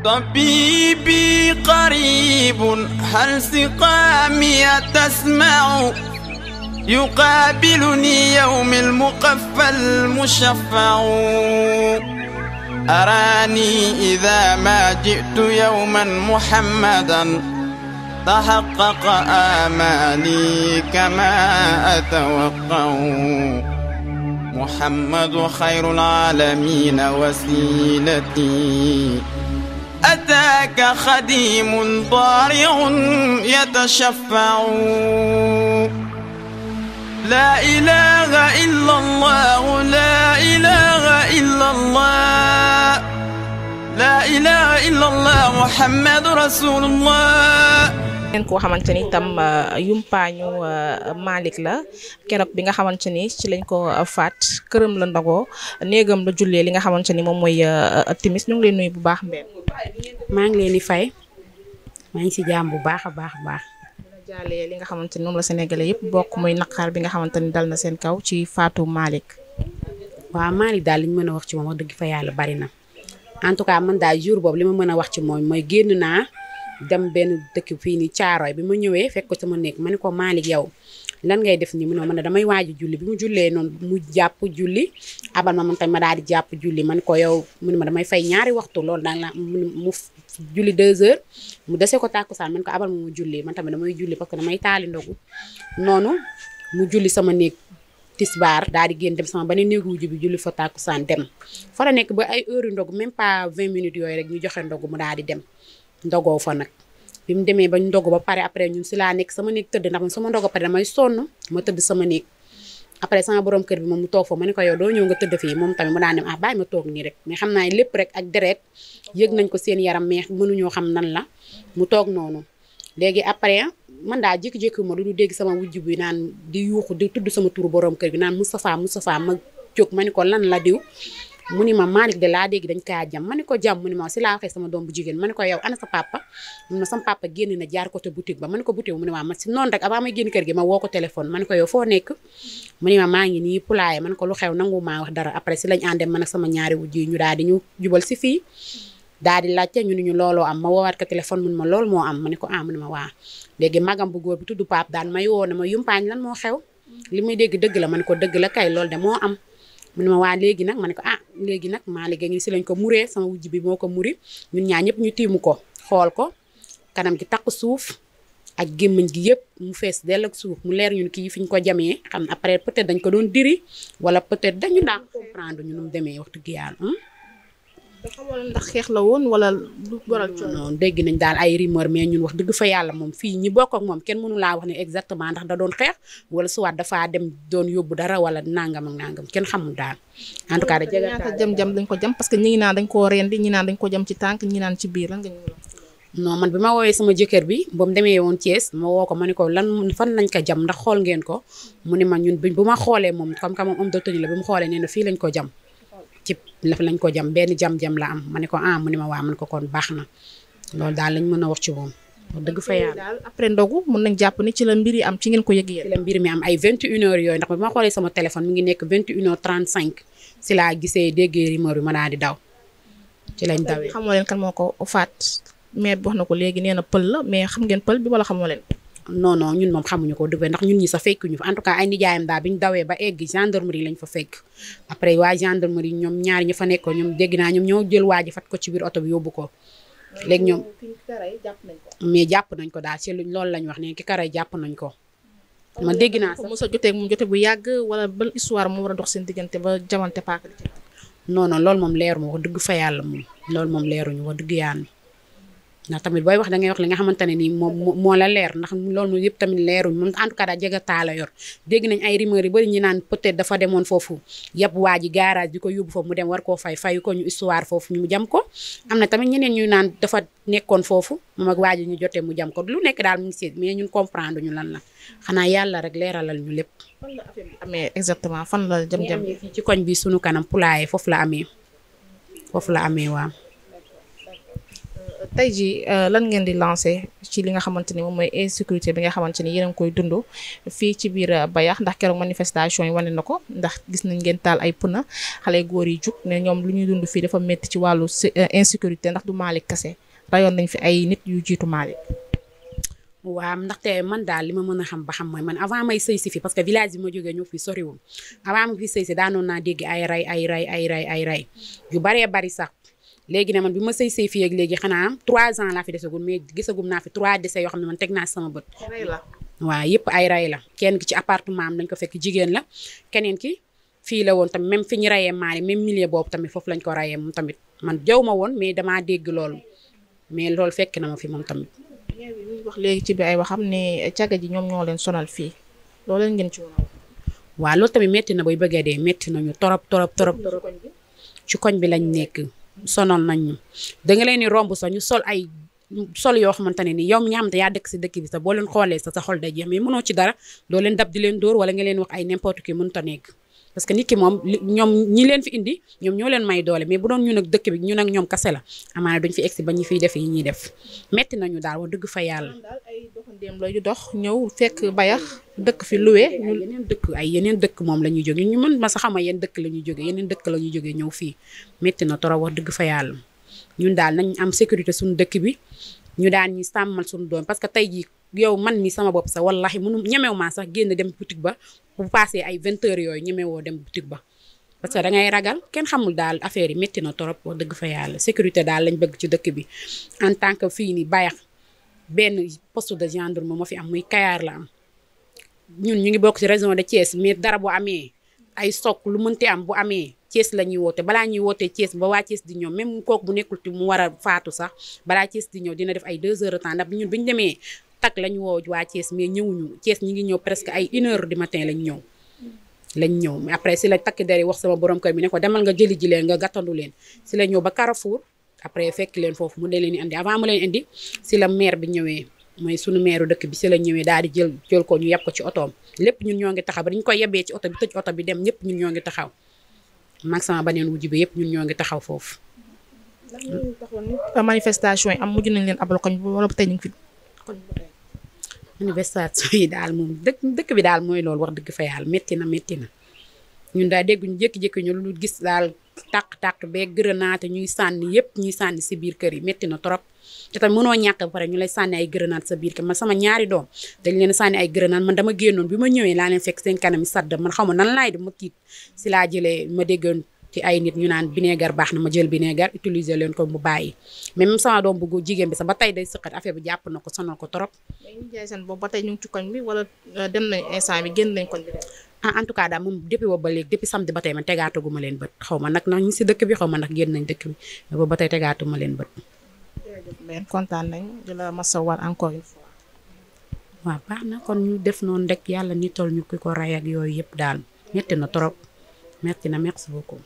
طبيبي قريب هل سقامي تسمع يقابلني يوم المقفى المشفع أراني إذا ما جئت يوما محمدا تحقق آمالي كما أتوقع محمد خير العالمين وسيلتي أتاك خديم ضارع يتشفع لا إله إلا الله لا إله إلا الله لا إله إلا الله محمد رسول الله. ngeen koo xamante ni itam yumpaañu Malick la keroog bi nga xamante ni ci lañ ko faat këram la ndogoo néegam la jullee li nga xamante ni moom mooy timis ñu ngi leen nuyu bu baax mbeen maa ngi leen di fay maa ngi si jaam bu baax a baax a baax. jaalee li nga xamante ni moom la sénégalais yëpp bokk muy naqar bi nga xamante ni dal na seen kaw ci faatu Malick. waaw Malick daal li ñu mën a wax ci moom wax dëgg fa yàlla bari na en tout cas man daal jour boobu li ma mën a wax ci moom mooy génn naa dem benn dëkk fii nii Caaroy bi ma ñëwee fekk ko sama néeg ma ne ko Malick yow lan ngay def nii mu ne ma ne damay waaj julli bi mu jullee noonu mu jàpp julli abal ma man tamit ma daal di jàpp julli man ko yow mu ne ma damay fay ñaari waxtu loolu daal la mu julli 2 heures mu dese ko tàkkusaan man ko abal ma mu julli man tamit damay julli parce que damay taali ndogu noonu mu julli sama néeg tisbaar daal di génn dem sama beneen néegu wujju bi julli fa tàkkusaan dem fa la nekk ba ay heure yu ndogu même pas 20 minutes yooyu rek ñu joxe ndogu mu daal di dem ndogoo fa nag bi mu demee ba ñu ndogu ba pare après ñun si laa nekk sama néeg tëdd ndax man sama ndogu pare damay sonn ma tëdd sama néeg après sama borom kër bi moom mu toog fa ma ne ko yow doo ñëw nga tëdd fii moom tamit mu daan dem ah bàyyi ma toog nii rek mais xam naa lépp rek ak deret yëg nañ ko seen yaram mais mënuñoo xam nan la mu toog noonu léegi après man daa jékki-jékki ma du dégg sama wujj bi naan di yuuxu di tudd sama turu borom kër bi naan Moustapha Moustapha ma jóg ma ne ko lan la diw mu ni ma Malick de laa dégg dañ kaa jam ma ne ko jam mu ni ma si laa waxee sama doom bu jigéen ma ne ko yow ana sa papa mu ne sama papa génn na jaar côté boutique ba ma ne ko boutique mu ne ma si noonu rek avant may génn kër gi ma woo ko téléphone ma ne ko yow foo nekk mu ni ma maa ngi nii pulaaye ma ne ko lu xew nangu maa wax dara après si lañ àndee man ak sama ñaari wujj yi ñu daal di ñu jubal si fii daal di laajte ñu ni ñu looloo am ma woowaat ko téléphone mun ma loolu moo am ma ne ko ah mu ne ma waa léegi magam bu góor bi tudd Pape daan may woo ne ma yumpaañ lan moo xew li muy dégg dëgg la ma ne ko dëgg la kay loolu de moo am mu ne ma waa léegi nag ma ne ko ah léegi nag Malick ngi si lañ ko muree sama wujj bi moo ko muri ñun ñaa ñëpp ñu tiimu ko xool ko kanam gi takk suuf ak gémmiñ gi yëpp mu fees dell ak suuf mu leer ñun kii fi ñu ko jamee xam ne après peut-être dañ ko doon diri wala peut-être dañu daan comprendre ñu nu mu demee wax dëgg yàlla. dafa xamoon ndax xeex la woon wala lu waral coono. non dégg nañ daal ay rumeur mais ñun wax dëgg fa yàlla moom fii ñi bokk ak moom kenn mënu laa wax ne exactement ndax da doon xeex wala soit dafaa dem doon yóbbu dara wala nangam ak nangam kenn xamul daal. en tout cas da jege ñaata jam-jam dañ ko jam parce que ñi ngi naan dañ koo rendi ñi naan dañ ko jam ci tànk ñi naan ci biir lan nga ñu non man bi ma woowee sama jëkkër bi ba mu demee woon Thiès ma woo ko ma ne ko lan fan lañ ko jam ndax xool ngeen ko mu ne ma ñun bu ma xoolee moom comme que moom homme de tenue la bi mu xoolee nee na fii lañ ko jam ci lañ ko jam benn jam-jam la am ma ne ko ah mu ne ma waa man ko kon baax na loolu daal lañ mën a wax ci moom wax dëgg fa yàlla daal après ndogu mën nañ jàpp ni ci la mbir yi am ci ngeen ko yëg yéen ci la mbir mi am ay 21 heures yooyu ndax bi ma xoolee sama téléphone mi ngi nekk 21h35 si laa gisee déggee rumeur bi ma daal di daw ci lañ dawee xamoo leen kan moo ko faat mais wax na ko léegi nee na pël la mais xam ngeen pël bi wala xamoo leen non non ñun moom xamuñu ko dëgg ndax ñun ñi sa fekkuñu fa en tout cas ay nijaayam daal bi ñu dawee ba egg gendarmerie lañ fa fekk après waa gendarmerie ñoom ñaari ñi fa nekkoon ñoom dégg naa ñoom ñoo jël waa ji fat ko ci biir oto bi yóbbu ko léegi ñoom mais jàpp nañ ko daal ci loolu lañ wax ne ki karay jàpp nañ ko man dégg naa sax mos a jotee mu jote bu yàgg wala ban histoire moo war a dox seen diggante ba jamante paaka non non loolu moom leeru ma wax dëgg fa yàlla moom loolu moom leeruñu wax dëgg yàlla ndax tamit booy wax da ngay wax li nga xamante ne nii moo la leer ndax loolu yëpp tamit leeruñ moom en tout cas daal jega taala yor dégg nañ ay rumeur yu bari ñu naan peut-être dafa demoon foofu yëpp waa ji garage di ko yóbbu foofu mu dem war koo fayu ko ñu histoire foofu ñu jam ko am na tamit ñeneen ñu naan dafa nekkoon foofu moom ak waa ji ñu jotee mu jam ko lu nekk daal mu ngi seet mais ñun comprendre ñu lan la xanaa yàlla rek leeralal ñu lépp. fan la affaire bi amee exactement fan la jam-jam ci koñ bi sunu kanam poulailler foofu la amee waaw. tey jii lan ngeen di lancer ci li nga xamante ni moom mooy insécurité bi nga xamante ni yéen a ngi koy dund fii ci biir Bayax ndax keroog manifestation yi wane na ko ndax gis nañ ngeen taal ay pneu xale góor yi jug ne ñoom lu ñuy dund fii dafa métti ci wàllu insécurité ndax du Malick kese rayoon nañ fi ay nit yu jiitu Malick. waaw ndaxte man daal li ma mën a xam ba xam mooy man avant may sëy si fi parce que village bi ma jógee ñëw fi soriwul avant ma fi sëy si daanoon naa dégg ay ray yu baree bari sax léegi ne man bi ma sëy fii ak léegi xanaa 3 ans laa fi desagul mais gisagum naa fi 3 décès yoo xam ne man teg naa sama bët. waaw yëpp ay ray la kenn ki ci appartement am dañ ko fekk jigéen la keneen ki fii la woon tamit même fi ñu rayee maani même milieu boobu tamit foofu lañ ko rayee moom tamit man jaw ma woon mais damaa dégg loolu mais loolu fekk na ma fi moom tamit. ñu wax léegi ci bi ay waxam ne caga ji ñoom ñoo leen sonal fii loolu leen ngeen ci woon. waaw loolu tamit métti na bay bëggee dee métti nañu torop ci koñ bi lañ nekk sonal nañ ñu da nga leen di romb sax ñu sol yoo xamante ne ni yow mi nga xamante yaa dëkk si dëkk bi sax boo leen xoolee sa xol day jeex mais mënoo ci dara doo leen dab di leen dóor wala nga leen wax ay n'importe qui mënut a nekk parce que nit ki moom ñoom ñi leen fi indi ñoom ñoo leen may doole mais bu doon ñun ak dëkk bi ñun ak ñoom kase la amaana duñ fi egsi ba ñu fiy def yi ñuy def metti nañu daal wax dëgg fa yàlla. daal ay doxandéem la yu dox ñëw fekk Bayax dëkk fi luwe. yeneen dëkk moom la ñuy jóge ñu mën ma sa xama yeneen dëkk la ñuy jóge yeneen dëkk la ñuy jóge ñëw fii metti na torop wax dëgg fa yàlla ñun daal nañ am sécurité suñu dëkk bi ñu daan ñi sàmmal suñu doom parce que tey jii yow man mi sama bopp sax wallahi mënu ñemew maa sax génn dem boutique ba bu passé ay 20 heures yooyu ñemewoo dem boutique ba parce que da ngay ragal kenn xamul daal affaire yi métti na torop wax dëgg fa yàlla sécurité daal lañ bëgg ci dëkk bi en tant que fii ni Bayax benn poste de gendarme moo fi am muy Kayar la am ñun ñu ngi bokk ci région de Thiès mais dara bu amee ay sok lu mënti am bu amee Thiès la ñuy woote balaa ñuy wootee Thiès ba waa Thiès di ñëw même kooku bu nekkul ti mu war a faatu sax balaa Thiès di ñëw dina def ay 2 heures de temps ndax ñun bi ñu demee tak lañ woo waa Thiès mais ñëwuñu Thiès ñi ngi ñëw presque ay 1 heure du matin lañ ñëw mais après si la takk der yi wax sama borom kër bi ne ko demal nga jëli ji leen nga gàttandu leen si la ñëw ba Carrefour après fekk leen foofu mu de leen indi avant mu leen indi si la maire bi ñëwee mooy sunu maire dëkk bi si la ñëwee daal di jël ko ñu yeb ko ci otoom lépp ñun ñoo ngi taxaw ba dañu ko yebee ci oto bi tëj oto bi dem ñëpp ñun ñoo ngi taxaw mag sama baneen wujj bi yëpp ñun ñoo ngi taxaw foofu. manifestation yi am mujj nañ leen abal koñ wala tey ñu ngi fi koñ manifestation yi daal moom dëkk bi daal mooy loolu wax dëgg fa yàlla métti na ñun daal dégguñu jékki-jékki ñu lu gis daal tàq beeg grenade ñuy sànni si biir kër yi métti na trop te tamit mënoo ñàkk ba pare ñu lay sànni ay grenade sa biir kër man sama ñaari doom dañ leen sànni ay grenade man dama génnoon bi ma ñëwee laa leen fekk seen kanam yi sadd man xaw ma nan laay def ma tiit si laa jëlee ma déggoon ci ay nit ñu naan vinaigre baax na ma jël vinaigre utiliser leen ko mu bàyyi mais même sama doom bu jigéen bi sax ba tey day sëqat affaire bi jàpp na ko sonal ko trop. ñu jaay seen boobu ba tey ñu ngi ci koñ bi wala dem nañ instant bi génn nañ koñ bi en tout cas daal moom depuis boobu ba léegi depuis samedi ba tey man tegaatuguma leen bët xaw ma nag ndax ñu si dëkk bi xaw ma ndax génn nañ dëkk bi mais boobu ba tey tegaatuma leen bët. jërëjëf kontaan nañ di la masawaat encore une fois. waaw baax na kon ñu def noonu rek yàlla nital ñu ki ko ray ak yooyu yëpp daal metti na trop metti na merci beaucoup.